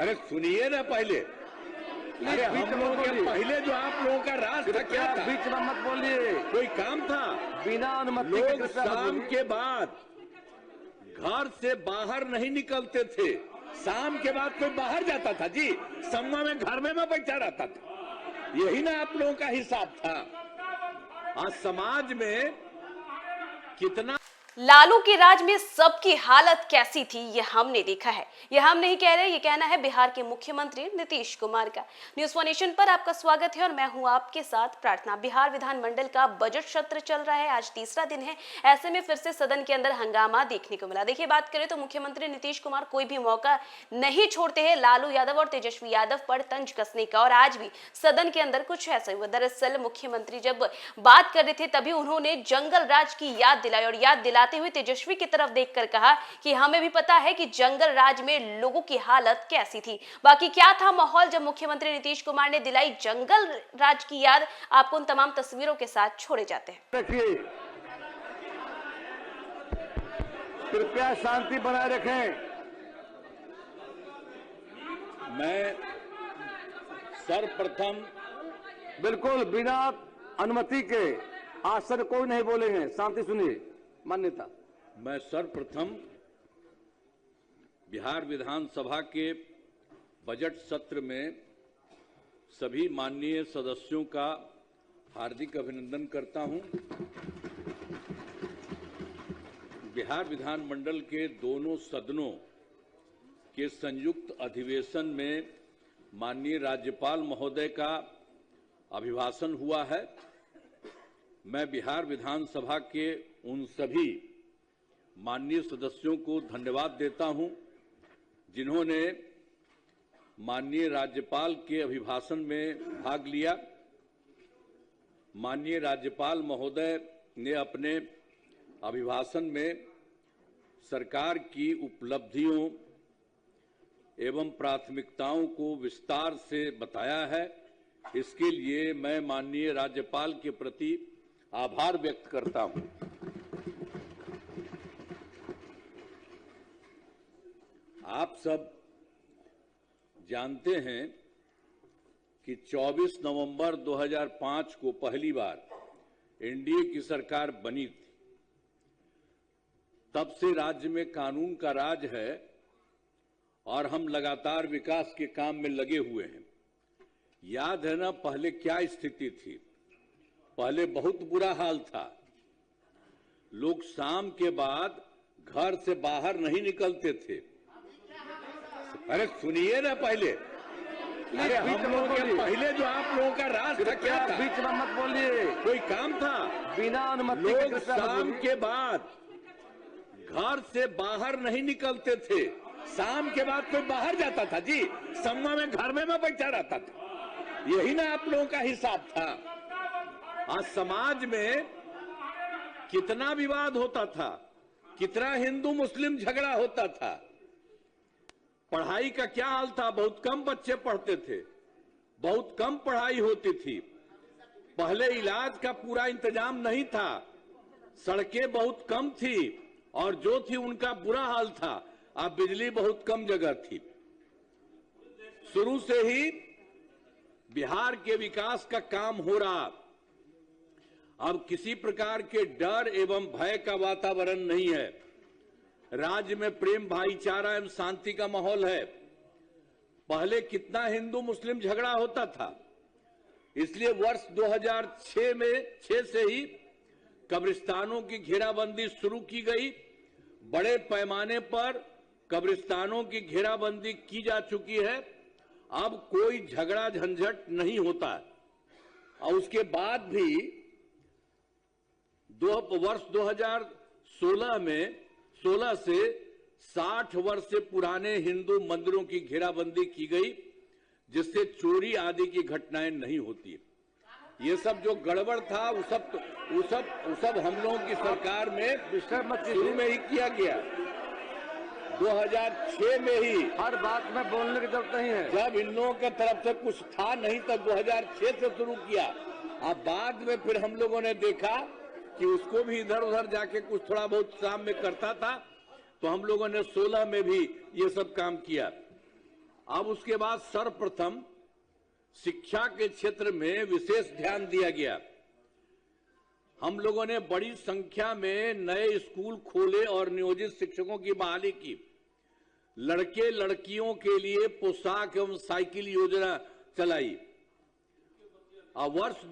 अरे सुनिए ना पहले। अरे हम लोगों के पहले जो आप लोगों का राज था क्या था? बीच में मत बोलिए। कोई काम था? बिना अनुमति के लोग शाम के बाद घर से बाहर नहीं निकलते थे। शाम के बाद कोई बाहर जाता था जी? सम्मा में घर में मैं बैठा रहता था। यही ना आप लोगों का हिसाब था। आज समाज में कितना लालू के राज में सबकी हालत कैसी थी ये हमने देखा है। ये हम नहीं कह रहे, ये कहना है बिहार के मुख्यमंत्री नीतीश कुमार का। न्यूज़ वन नेशन पर आपका स्वागत है और मैं हूं आपके साथ प्रार्थना। बिहार विधानमंडल का बजट सत्र चल रहा है, आज तीसरा दिन है। ऐसे में फिर से सदन के अंदर हंगामा देखने को मिला। देखिए, बात करें तो मुख्यमंत्री नीतीश कुमार कोई भी मौका नहीं छोड़ते हैं लालू यादव और तेजस्वी यादव पर तंज कसने का, और आज भी सदन के अंदर कुछ ऐसा हुआ। दरअसल मुख्यमंत्री जब बात कर रहे थे तभी उन्होंने जंगल राज की याद दिलाई और याद दिलाते हुए तेजस्वी की तरफ देखकर कहा कि हमें भी पता है कि जंगल राज में लोगों की हालत कैसी थी। बाकी क्या था माहौल जब मुख्यमंत्री नीतीश कुमार ने दिलाई जंगल राज की याद, आपको उन तमाम तस्वीरों के साथ छोड़े जाते हैं। देखिए, कृपया शांति बनाए रखें। मैं सर्वप्रथम बिल्कुल बिना अनुमति के आज सर कोई नहीं बोलेंगे। शांति सुनिए। मान्यता। मैं सर्वप्रथम बिहार विधानसभा के बजट सत्र में सभी माननीय सदस्यों का हार्दिक अभिनंदन करता हूं। बिहार विधानमंडल के दोनों सदनों के संयुक्त अधिवेशन में माननीय राज्यपाल महोदय का अभिभाषण हुआ है। मैं बिहार विधानसभा के उन सभी माननीय सदस्यों को धन्यवाद देता हूं जिन्होंने माननीय राज्यपाल के अभिभाषण में भाग लिया। माननीय राज्यपाल महोदय ने अपने अभिभाषण में सरकार की उपलब्धियों एवं प्राथमिकताओं को विस्तार से बताया है। इसके लिए मैं माननीय राज्यपाल के प्रति आभार व्यक्त करता हूं। आप सब जानते हैं कि 24 नवंबर 2005 को पहली बार एनडीए की सरकार बनी थी। तब से राज्य में कानून का राज है और हम लगातार विकास के काम में लगे हुए हैं। याद है ना पहले क्या स्थिति थी? पहले बहुत बुरा हाल था। लोग शाम के बाद घर से बाहर नहीं निकलते थे। अरे सुनिए ना पहले। अरे हम लोगों के पहले जो आप लोगों का राज था क्या था? बीच में मत बोलिए। कोई काम था? बिना अनुमति के लोग शाम के बाद घर से बाहर नहीं निकलते थे। शाम के बाद कोई बाहर जाता था जी? सम्मा में घर में मैं बैठा रहता था। यही ना आप लोगों का हिसाब था। आज समाज में कितना विवाद होता था, कितना हिंदू मुस्लिम झगड़ा होता था। पढ़ाई का क्या हाल था? बहुत कम बच्चे पढ़ते थे, बहुत कम पढ़ाई होती थी। पहले इलाज का पूरा इंतजाम नहीं था, सड़कें बहुत कम थी और जो थी उनका बुरा हाल था। अब बिजली बहुत कम जगह थी। शुरू से ही बिहार के विकास का काम हो रहा। अब किसी प्रकार के डर एवं भय का वातावरण नहीं है। राज्य में प्रेम, भाईचारा एवं शांति का माहौल है। पहले कितना हिंदू मुस्लिम झगड़ा होता था। इसलिए वर्ष 2006 से ही कब्रिस्तानों की घेराबंदी शुरू की गई। बड़े पैमाने पर कब्रिस्तानों की घेराबंदी की जा चुकी है। अब कोई झगड़ा झंझट नहीं होता। और उसके बाद भी वर्ष 2016 में 16 से 60 वर्ष से पुराने हिंदू मंदिरों की घेराबंदी की गई, जिससे चोरी आदि की घटनाएं नहीं होती। ये सब जो गड़बड़ था वो सब हम लोगों की सरकार में शुरू में ही किया गया। 2006 में ही। हर बात में बोलने की जरूरत नहीं है। जब इन लोगों की तरफ से कुछ था नहीं तब 2006 से शुरू किया। अब बाद में फिर हम लोगों ने देखा कि उसको भी इधर उधर जाके कुछ थोड़ा बहुत शाम में करता था, तो हम लोगों ने 16 में भी ये सब काम किया। अब उसके बाद सर्वप्रथम शिक्षा के क्षेत्र में विशेष ध्यान दिया गया। हम लोगों ने बड़ी संख्या में नए स्कूल खोले और नियोजित शिक्षकों की बहाली की। लड़के लड़कियों के लिए पोशाक एवं साइकिल योजना चलाई। वर्ष